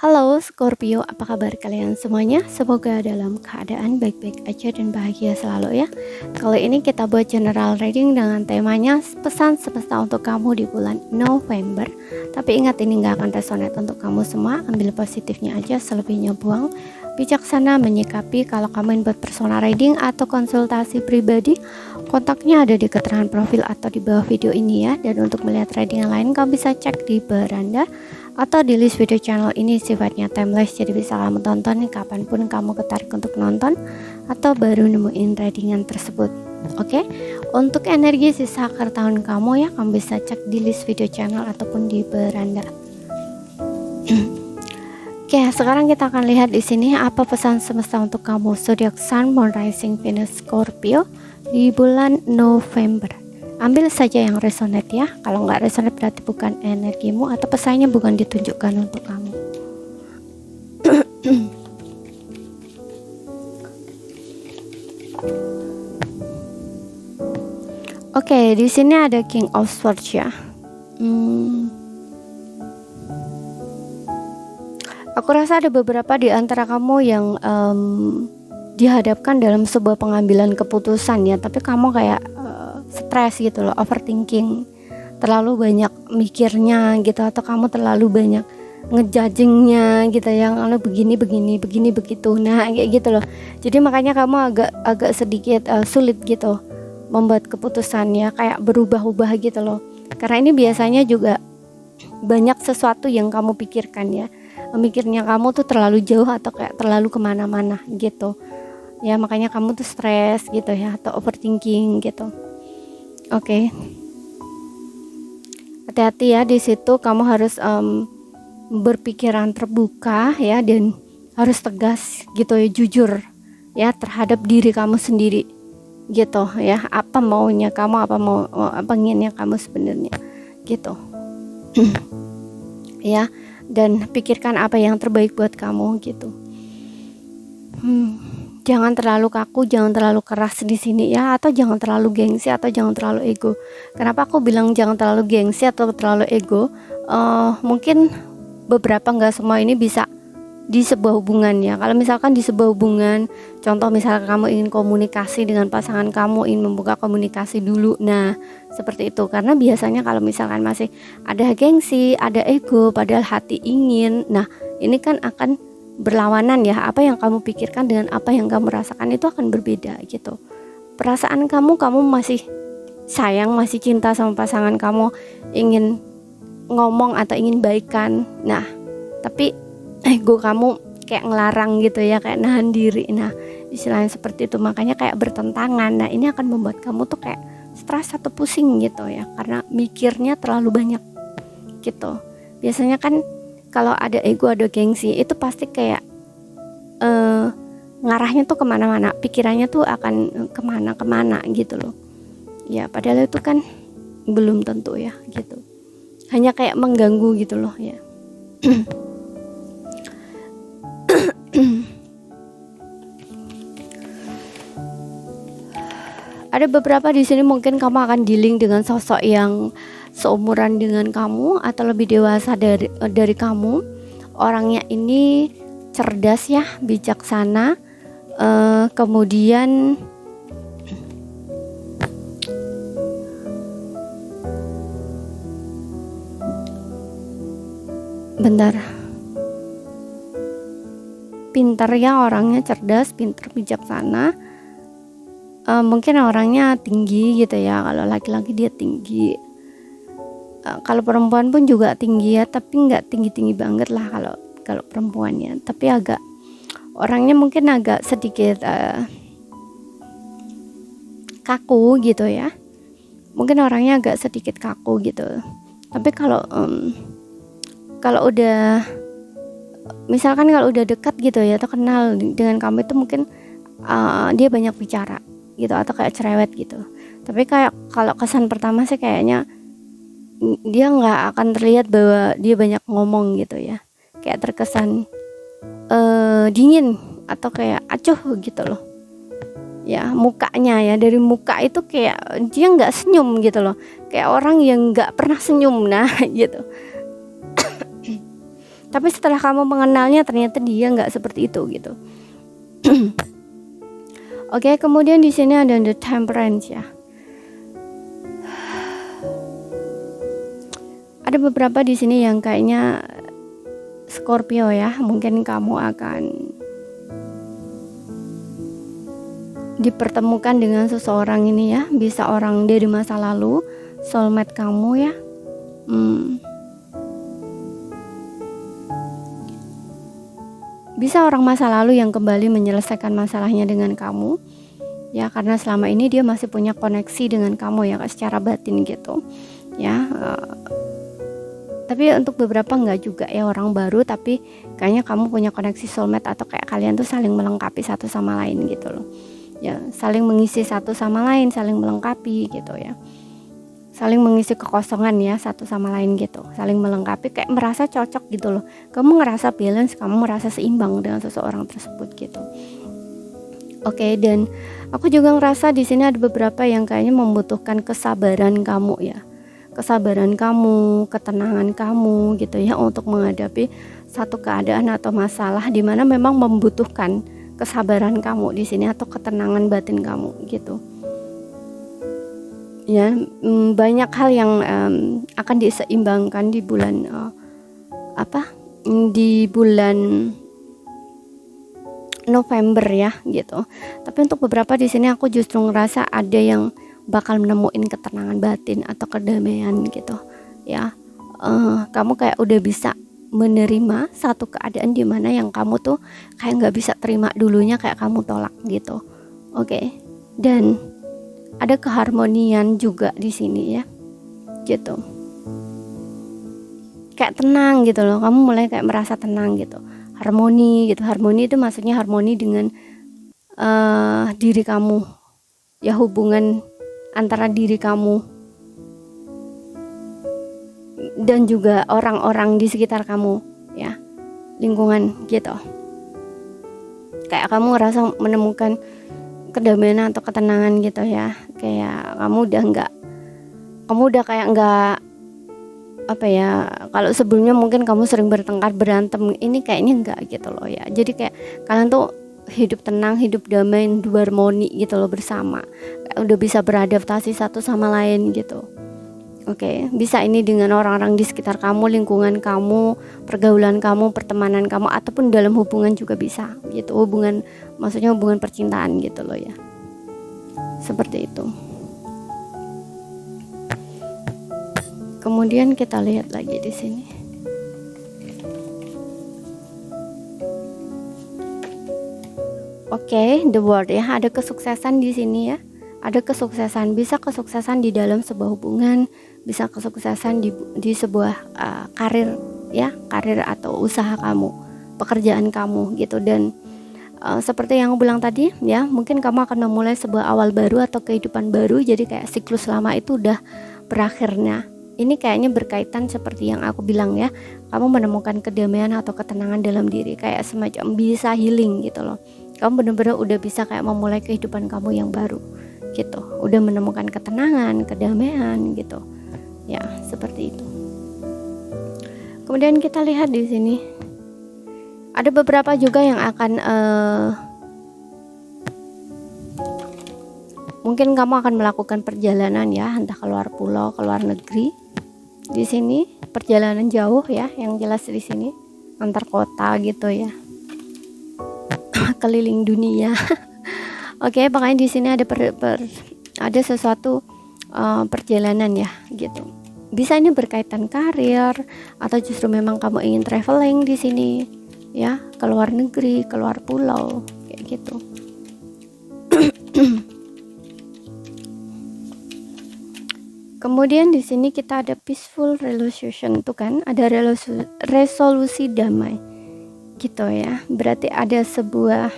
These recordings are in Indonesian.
Halo Scorpio, apa kabar kalian semuanya? Semoga dalam keadaan baik-baik aja dan bahagia selalu ya. Kali ini kita buat general reading dengan temanya pesan semesta untuk kamu di bulan November. Tapi ingat, ini gak akan resonate untuk kamu semua. Ambil positifnya aja, selebihnya buang. Bijaksana menyikapi. Kalau kamu ingin buat personal reading atau konsultasi pribadi, kontaknya ada di keterangan profil atau di bawah video ini ya. Dan untuk melihat reading yang lain, kamu bisa cek di beranda atau di list video channel ini. Sifatnya timeless, jadi bisa kamu tonton kapanpun kamu tertarik untuk nonton atau baru nemuin readingan tersebut. Oke, untuk energi sisa akhir tahun kamu ya, kamu bisa cek di list video channel ataupun di beranda. Oke, sekarang kita akan lihat di sini apa pesan semesta untuk kamu zodiak Sun, Moon, Rising, Venus, Scorpio di bulan November. Ambil saja yang resonate ya. Kalau nggak resonate berarti bukan energimu atau pesannya bukan ditunjukkan untuk kamu. Oke, di sini ada King of Swords ya. Aku rasa ada beberapa di antara kamu yang dihadapkan dalam sebuah pengambilan keputusan ya, tapi kamu kayak stres gitu loh, overthinking, terlalu banyak mikirnya gitu, atau kamu terlalu banyak ngejudgingnya gitu, yang lo begini begitu, nah kayak gitu loh. Jadi makanya kamu agak sedikit sulit gitu membuat keputusannya, kayak berubah-ubah gitu loh, karena ini biasanya juga banyak sesuatu yang kamu pikirkan ya, mikirnya kamu tuh terlalu jauh atau kayak terlalu kemana-mana gitu ya, makanya kamu tuh stres gitu ya, atau overthinking gitu. Oke. Hati-hati ya di situ, kamu harus berpikiran terbuka ya, dan harus tegas gitu ya, jujur ya terhadap diri kamu sendiri gitu ya, apa maunya kamu, apa inginnya kamu sebenarnya gitu. Ya, dan pikirkan apa yang terbaik buat kamu gitu. Jangan terlalu kaku, jangan terlalu keras di sini ya, atau jangan terlalu gengsi, atau jangan terlalu ego. Kenapa aku bilang jangan terlalu gengsi atau terlalu ego? Mungkin beberapa, nggak semua ini bisa di sebuah hubungan ya. Kalau misalkan di sebuah hubungan, contoh misalkan kamu ingin komunikasi dengan pasangan kamu, ingin membuka komunikasi dulu. Nah, seperti itu. Karena biasanya kalau misalkan masih ada gengsi, ada ego, padahal hati ingin, nah ini kan akan berlawanan ya. Apa yang kamu pikirkan dengan apa yang kamu rasakan itu akan berbeda gitu. Perasaan kamu masih sayang, masih cinta sama pasangan kamu, ingin ngomong atau ingin baikan, nah tapi ego kamu kayak ngelarang gitu ya, kayak nahan diri. Nah, istilahnya seperti itu, makanya kayak bertentangan. Nah, ini akan membuat kamu tuh kayak stres atau pusing gitu ya, karena mikirnya terlalu banyak gitu. Biasanya kan kalau ada ego, ada gengsi, itu pasti kayak ngarahnya tuh kemana-mana, pikirannya tuh akan kemana-kemana gitu loh ya, padahal itu kan belum tentu ya gitu, hanya kayak mengganggu gitu loh ya. Ada beberapa di sini mungkin kamu akan dealing dengan sosok yang seumuran dengan kamu atau lebih dewasa dari kamu. Orangnya ini cerdas ya, bijaksana, kemudian pintar ya, orangnya cerdas, pintar, bijaksana. Mungkin orangnya tinggi gitu ya, kalau laki-laki dia tinggi, kalau perempuan pun juga tinggi ya, tapi nggak tinggi-tinggi banget lah kalau perempuannya, tapi agak orangnya mungkin agak sedikit kaku gitu ya, mungkin orangnya agak sedikit kaku gitu. Tapi kalau udah misalkan kalau udah dekat gitu ya, atau kenal dengan kamu itu mungkin dia banyak bicara gitu, atau kayak cerewet gitu. Tapi kayak kalau kesan pertama sih kayaknya dia nggak akan terlihat bahwa dia banyak ngomong gitu ya, kayak terkesan dingin atau kayak acuh gitu loh ya, mukanya ya, dari muka itu kayak dia nggak senyum gitu loh, kayak orang yang nggak pernah senyum, nah gitu. Tapi setelah kamu mengenalnya ternyata dia nggak seperti itu gitu. Oke, kemudian di sini ada the temperance ya. Ada beberapa di sini yang kayaknya Scorpio ya, mungkin kamu akan dipertemukan dengan seseorang ini ya, bisa orang dari masa lalu, soulmate kamu ya. Bisa orang masa lalu yang kembali menyelesaikan masalahnya dengan kamu ya, karena selama ini dia masih punya koneksi dengan kamu ya secara batin gitu ya. Tapi untuk beberapa enggak juga ya, orang baru, tapi kayaknya kamu punya koneksi soulmate atau kayak kalian tuh saling melengkapi satu sama lain gitu loh ya, saling mengisi satu sama lain, saling melengkapi gitu ya, saling mengisi kekosongan ya satu sama lain gitu, saling melengkapi, kayak merasa cocok gitu loh, kamu ngerasa balance, kamu merasa seimbang dengan seseorang tersebut gitu. Oke, dan aku juga ngerasa di sini ada beberapa yang kayaknya membutuhkan kesabaran kamu ya, kesabaran kamu, ketenangan kamu gitu ya, untuk menghadapi satu keadaan atau masalah di mana memang membutuhkan kesabaran kamu di sini atau ketenangan batin kamu gitu ya. Banyak hal yang akan diseimbangkan di bulan di bulan November ya gitu. Tapi untuk beberapa di sini aku justru ngerasa ada yang bakal menemuin ketenangan batin atau kedamaian gitu ya. Kamu kayak udah bisa menerima satu keadaan di mana yang kamu tuh kayak nggak bisa terima dulunya, kayak kamu tolak gitu. Oke. Dan ada keharmonian juga di sini ya gitu, kayak tenang gitu loh, kamu mulai kayak merasa tenang gitu, harmoni gitu. Harmoni itu maksudnya harmoni dengan diri kamu ya, hubungan antara diri kamu dan juga orang-orang di sekitar kamu ya, lingkungan gitu. Kayak kamu ngerasa menemukan kedamaian atau ketenangan gitu ya, kayak kamu udah kayak nggak apa ya, kalau sebelumnya mungkin kamu sering bertengkar berantem, ini kayaknya enggak gitu loh ya. Jadi kayak kalian tuh hidup tenang, hidup damai, harmoni gitu loh bersama, kayak udah bisa beradaptasi satu sama lain gitu. Oke, bisa ini dengan orang-orang di sekitar kamu, lingkungan kamu, pergaulan kamu, pertemanan kamu, ataupun dalam hubungan juga bisa gitu. Hubungan, maksudnya hubungan percintaan gitu loh ya. Seperti itu. Kemudian kita lihat lagi di sini. Oke, the word ya, ada kesuksesan di sini ya. Ada kesuksesan, bisa kesuksesan di dalam sebuah hubungan, bisa kesuksesan di sebuah karir ya, karir atau usaha kamu, pekerjaan kamu gitu. Dan seperti yang aku bilang tadi ya, mungkin kamu akan memulai sebuah awal baru atau kehidupan baru, jadi kayak siklus lama itu udah berakhirnya. Ini kayaknya berkaitan seperti yang aku bilang ya, kamu menemukan kedamaian atau ketenangan dalam diri, kayak semacam bisa healing gitu loh. Kamu benar-benar udah bisa kayak memulai kehidupan kamu yang baru gitu, udah menemukan ketenangan, kedamaian gitu ya, seperti itu. Kemudian kita lihat di sini ada beberapa juga yang akan mungkin kamu akan melakukan perjalanan ya, entah keluar pulau, keluar negeri. Di sini perjalanan jauh ya, yang jelas di sini antar kota gitu ya, keliling dunia. Oke, makanya di sini ada sesuatu perjalanan ya gitu. Bisa ini berkaitan karir, atau justru memang kamu ingin traveling di sini ya, keluar negeri, keluar pulau kayak gitu. Kemudian di sini kita ada peaceful resolution, tuh kan ada resolusi damai gitu ya. Berarti ada sebuah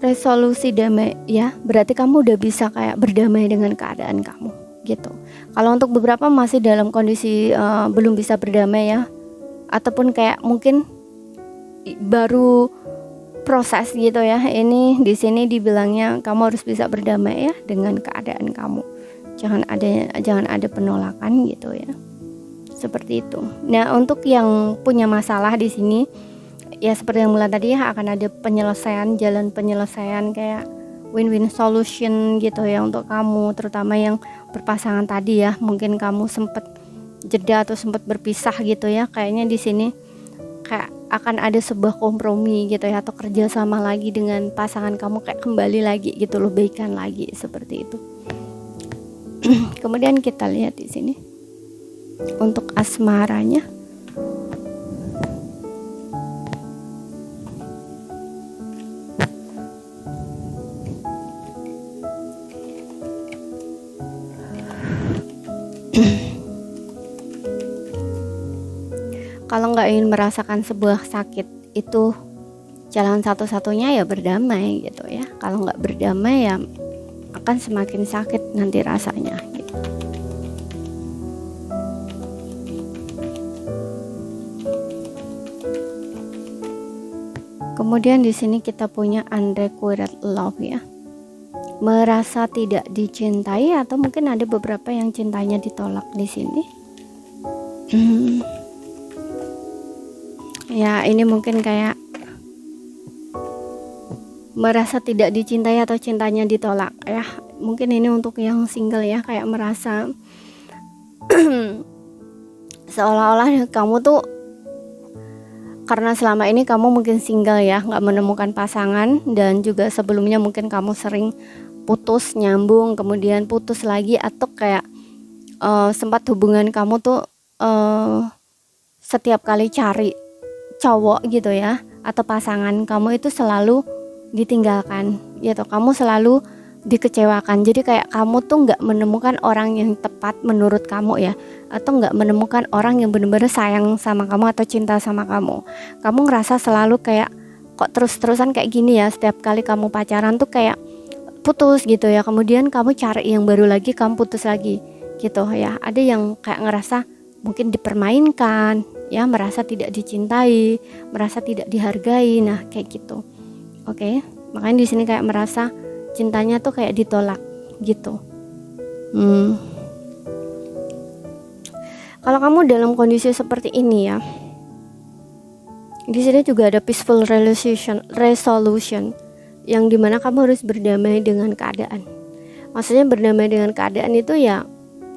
resolusi damai ya, berarti kamu udah bisa kayak berdamai dengan keadaan kamu gitu. Kalau untuk beberapa masih dalam kondisi belum bisa berdamai ya, ataupun kayak mungkin baru proses gitu ya. Ini di sini dibilangnya kamu harus bisa berdamai ya dengan keadaan kamu. Jangan ada penolakan gitu ya. Seperti itu. Nah, untuk yang punya masalah di sini ya seperti yang mulai tadi ya, akan ada jalan penyelesaian kayak win-win solution gitu ya untuk kamu, terutama yang berpasangan tadi ya. Mungkin kamu sempat jeda atau sempat berpisah gitu ya. Kayaknya di sini kayak akan ada sebuah kompromi gitu ya, atau kerja sama lagi dengan pasangan kamu, kayak kembali lagi gitu loh, baikan lagi seperti itu. Kemudian kita lihat di sini untuk asmaranya. Kalau nggak ingin merasakan sebuah sakit, itu jalan satu-satunya ya berdamai gitu ya. Kalau nggak berdamai ya akan semakin sakit nanti rasanya gitu. Kemudian di sini kita punya unrequited love ya, merasa tidak dicintai, atau mungkin ada beberapa yang cintanya ditolak di sini. Ya, ini mungkin kayak merasa tidak dicintai atau cintanya ditolak ya. Mungkin ini untuk yang single ya, kayak merasa seolah-olah kamu tuh, karena selama ini kamu mungkin single ya, nggak menemukan pasangan, dan juga sebelumnya mungkin kamu sering putus nyambung, kemudian putus lagi, atau kayak sempat hubungan kamu tuh setiap kali cari cowok gitu ya, atau pasangan kamu itu selalu ditinggalkan gitu, kamu selalu dikecewakan. Jadi kayak kamu tuh nggak menemukan orang yang tepat menurut kamu ya, atau nggak menemukan orang yang benar-benar sayang sama kamu atau cinta sama kamu. Kamu ngerasa selalu kayak kok terus-terusan kayak gini ya, setiap kali kamu pacaran tuh kayak putus gitu ya, kemudian kamu cari yang baru lagi, kamu putus lagi gitu ya. Ada yang kayak ngerasa mungkin dipermainkan ya, merasa tidak dicintai, merasa tidak dihargai. Nah, kayak gitu. Oke. Makanya di sini kayak merasa cintanya tuh kayak ditolak gitu. Kalau kamu dalam kondisi seperti ini ya, di sini juga ada peaceful resolution yang dimana kamu harus berdamai dengan keadaan. Maksudnya berdamai dengan keadaan itu ya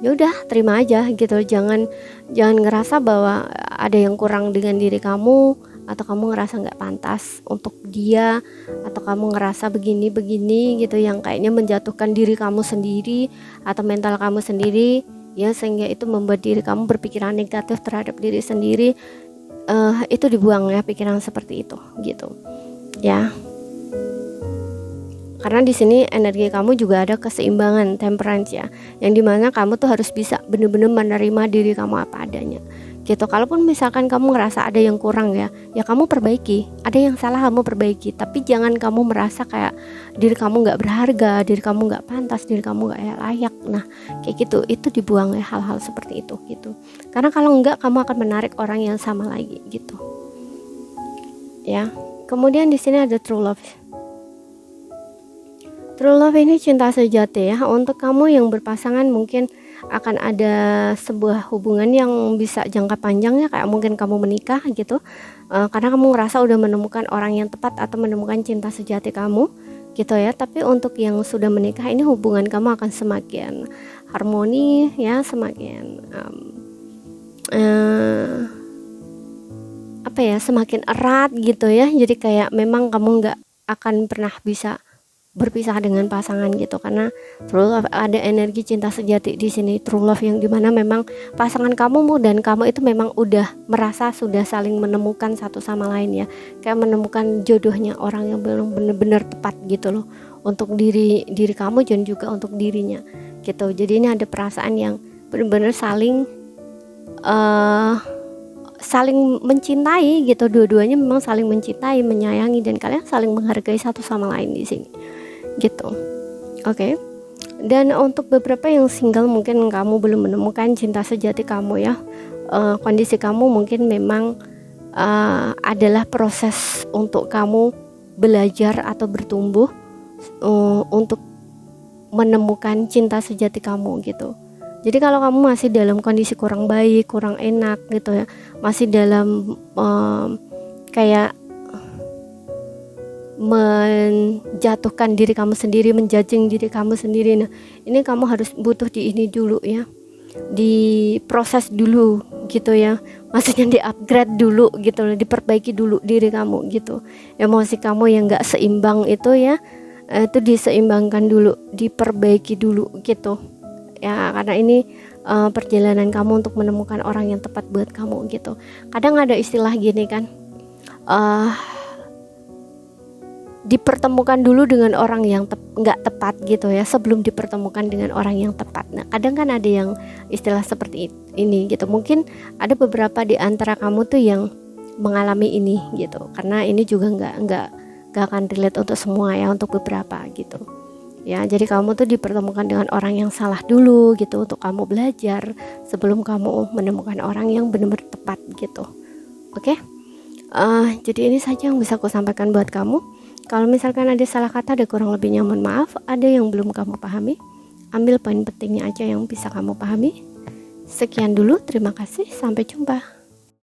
udah terima aja gitu. Jangan ngerasa bahwa ada yang kurang dengan diri kamu, atau kamu ngerasa nggak pantas untuk dia, atau kamu ngerasa begini gitu yang kayaknya menjatuhkan diri kamu sendiri atau mental kamu sendiri ya, sehingga itu membuat diri kamu berpikiran negatif terhadap diri sendiri. Itu dibuang ya, pikiran seperti itu gitu ya. Karena di sini energi kamu juga ada keseimbangan, temperance ya, yang dimana kamu tuh harus bisa benar-benar menerima diri kamu apa adanya gitu. Kalaupun misalkan kamu ngerasa ada yang kurang ya kamu perbaiki. Ada yang salah kamu perbaiki, tapi jangan kamu merasa kayak diri kamu nggak berharga, diri kamu nggak pantas, diri kamu nggak layak. Nah, kayak gitu, itu dibuang ya, hal-hal seperti itu gitu. Karena kalau enggak, kamu akan menarik orang yang sama lagi gitu ya. Kemudian di sini ada true love. True love ini cinta sejati ya. Untuk kamu yang berpasangan, mungkin akan ada sebuah hubungan yang bisa jangka panjang ya, kayak mungkin kamu menikah gitu, karena kamu ngerasa udah menemukan orang yang tepat atau menemukan cinta sejati kamu gitu ya. Tapi untuk yang sudah menikah, ini hubungan kamu akan semakin harmoni ya, semakin semakin erat gitu ya. Jadi kayak memang kamu nggak akan pernah bisa berpisah dengan pasangan gitu, karena true love, ada energi cinta sejati di sini. True love yang dimana memang pasangan kamu dan kamu itu memang udah merasa sudah saling menemukan satu sama lain ya, kayak menemukan jodohnya, orang yang belum benar-benar tepat gitu loh untuk diri kamu dan juga untuk dirinya gitu. Jadi ini ada perasaan yang benar-benar saling mencintai gitu. Dua-duanya memang saling mencintai, menyayangi, dan kalian saling menghargai satu sama lain di sini gitu. Oke. Dan untuk beberapa yang single, mungkin kamu belum menemukan cinta sejati kamu ya. Kondisi kamu mungkin memang adalah proses untuk kamu belajar atau bertumbuh untuk menemukan cinta sejati kamu gitu. Jadi kalau kamu masih dalam kondisi kurang baik, kurang enak gitu ya, masih dalam kayak menjatuhkan diri kamu sendiri, menjudging diri kamu sendiri. Nah, ini kamu harus butuh di ini dulu ya, diproses dulu gitu ya, maksudnya di upgrade dulu gitu, diperbaiki dulu diri kamu gitu. Emosi kamu yang gak seimbang itu ya, itu diseimbangkan dulu, diperbaiki dulu gitu ya, karena ini perjalanan kamu untuk menemukan orang yang tepat buat kamu gitu. Kadang ada istilah gini kan, dipertemukan dulu dengan orang yang nggak tepat gitu ya, sebelum dipertemukan dengan orang yang tepat. Nah, kadang kan ada yang istilah seperti ini gitu. Mungkin ada beberapa di antara kamu tuh yang mengalami ini gitu, karena ini juga nggak akan relate untuk semua ya, untuk beberapa gitu ya. Jadi kamu tuh dipertemukan dengan orang yang salah dulu gitu, untuk kamu belajar sebelum kamu menemukan orang yang benar-benar tepat gitu. Oke? Jadi ini saja yang bisa aku sampaikan buat kamu. Kalau misalkan ada salah kata, ada kurang lebihnya mohon maaf. Ada yang belum kamu pahami, ambil poin pentingnya aja yang bisa kamu pahami. Sekian dulu, terima kasih, sampai jumpa.